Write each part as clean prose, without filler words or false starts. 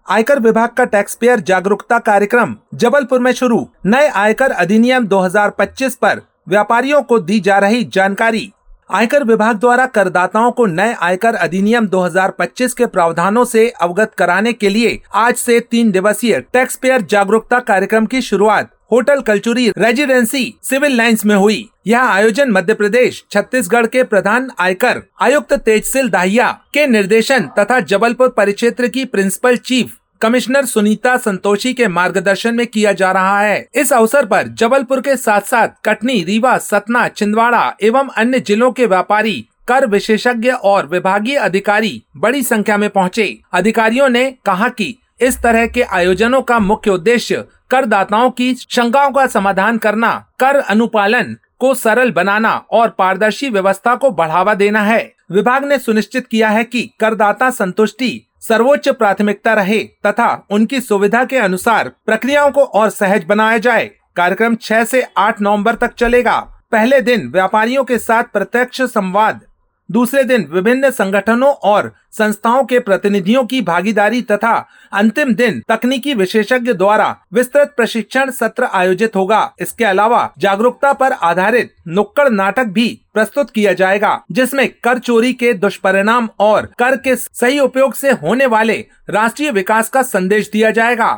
आयकर विभाग का टैक्स पेयर जागरूकता कार्यक्रम जबलपुर में शुरू। नए आयकर अधिनियम 2025 पर व्यापारियों को दी जा रही जानकारी। आयकर विभाग द्वारा करदाताओं को नए आयकर अधिनियम 2025 के प्रावधानों से अवगत कराने के लिए आज से 3 दिवसीय टैक्स पेयर जागरूकता कार्यक्रम की शुरुआत hotel Kalchuri residency civil lines में हुई। यह आयोजन मध्य प्रदेश छत्तीसगढ़ के प्रधान आयकर आयुक्त तेजसिल दाहिया के निर्देशन तथा जबलपुर परिक्षेत्र की principal chief commissioner Sunita Santoshi के मार्गदर्शन में किया जा रहा है। इस अवसर पर जबलपुर के साथ साथ कटनी, रीवा, सतना, छिंदवाड़ा एवं अन्य जिलों के व्यापारी, कर विशेषज्ञ और विभागीय अधिकारी बड़ी संख्या में पहुंचे। अधिकारियों ने कहा कि इस तरह के आयोजनों का मुख्य उद्देश्य करदाताओं की शंकाओं का समाधान करना, कर अनुपालन को सरल बनाना और पारदर्शी व्यवस्था को बढ़ावा देना है। विभाग ने सुनिश्चित किया है कि करदाता संतुष्टि सर्वोच्च प्राथमिकता रहे तथा उनकी सुविधा के अनुसार प्रक्रियाओं को और सहज बनाया जाए। कार्यक्रम 6 से 8 नवंबर तक चलेगा। पहले दिन व्यापारियों के साथ प्रत्यक्ष संवाद, दूसरे दिन विभिन्न संगठनों और संस्थाओं के प्रतिनिधियों की भागीदारी तथा अंतिम दिन तकनीकी विशेषज्ञ द्वारा विस्तृत प्रशिक्षण सत्र आयोजित होगा। इसके अलावा जागरूकता पर आधारित नुक्कड़ नाटक भी प्रस्तुत किया जाएगा, जिसमें कर चोरी के दुष्परिणाम और कर के सही उपयोग से होने वाले राष्ट्रीय विकास का संदेश दिया जाएगा।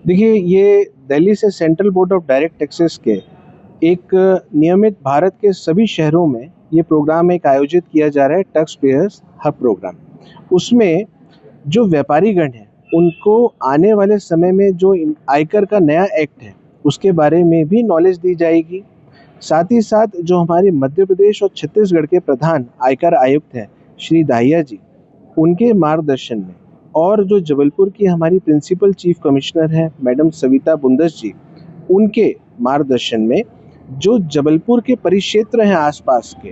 देखिए, ये दिल्ली से central board of direct taxes के एक नियमित भारत के सभी शहरों में ये प्रोग्राम एक आयोजित किया जा रहा है, टैक्स पेयर्स हब प्रोग्राम। उसमें जो व्यापारीगण हैं उनको आने वाले समय में जो आयकर का नया एक्ट है उसके बारे में भी नॉलेज दी जाएगी। साथ ही साथ जो हमारे मध्य प्रदेश और छत्तीसगढ़ के प्रधान आयकर आयुक्त हैं श्री दाहिया जी, उनके मार्गदर्शन में, और जो जबलपुर की हमारी प्रिंसिपल चीफ कमिश्नर हैं मैडम सविता बुंदस जी, उनके मार्गदर्शन में जो जबलपुर के परिक्षेत्र हैं आसपास के,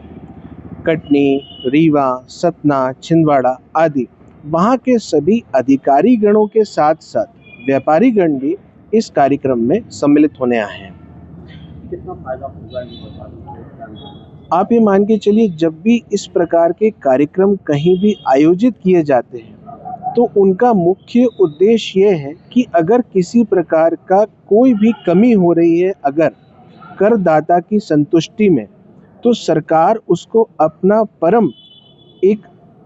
कटनी, रीवा, सतना, छिंदवाड़ा आदि, वहाँ के सभी अधिकारी गणों के साथ साथ व्यापारी गण भी इस कार्यक्रम में सम्मिलित होने आए हैं। कितना फायदा होगा? आप ये मान के चलिए, जब भी इस प्रकार के कार्यक्रम कहीं भी आयोजित किए जाते हैं तो उनका मुख्य उद्देश्य ये है कि अगर किसी प्रकार का कोई भी कमी हो रही है अगर करदाता की संतुष्टि में, तो सरकार उसको अपना परम एक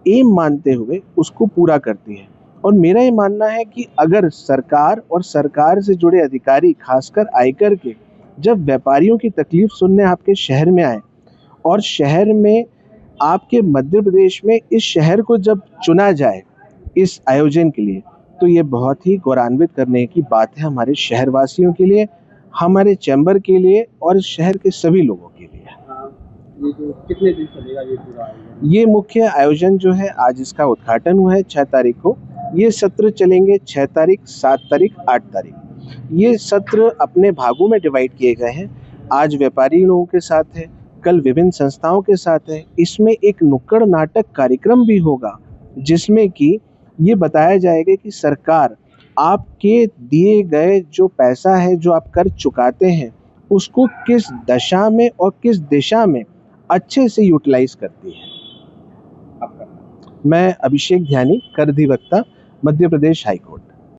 एम मानते हुए उसको पूरा करती है। और मेरा ये मानना है कि अगर सरकार और सरकार से जुड़े अधिकारी, खासकर आयकर के, जब व्यापारियों की तकलीफ सुनने आपके शहर में आए और शहर में आपके मध्य प्रदेश में इस शहर को जब चुना जाए इस आयोजन के लिए, तो ये बहुत ही गौरवान्वित करने की बात है हमारे शहरवासियों के लिए, हमारे चैम्बर के लिए और शहर के सभी लोगों के लिए। ये जो कितने दिन चलेगा ये पूरा आयोजन? ये मुख्य आयोजन जो है, आज इसका उद्घाटन हुआ है 6 तारीख को। ये सत्र चलेंगे 6 तारीख, 7 तारीख, 8 तारीख। ये सत्र अपने भागों में डिवाइड किए गए हैं। आज व्यापारी लोगों के साथ है, कल विभिन्न संस्थाओं के साथ है। इसमें एक नुक्कड़ नाटक कार्यक्रम भी होगा जिसमें कि ये बताया जाएगा कि सरकार आपके दिए गए जो पैसा है, जो आप कर चुकाते हैं, उसको किस दशा में और किस दिशा में अच्छे से यूटिलाइज करती है। मैं अभिषेक ध्यानी, कर अधिवक्ता, मध्य प्रदेश हाई कोर्ट।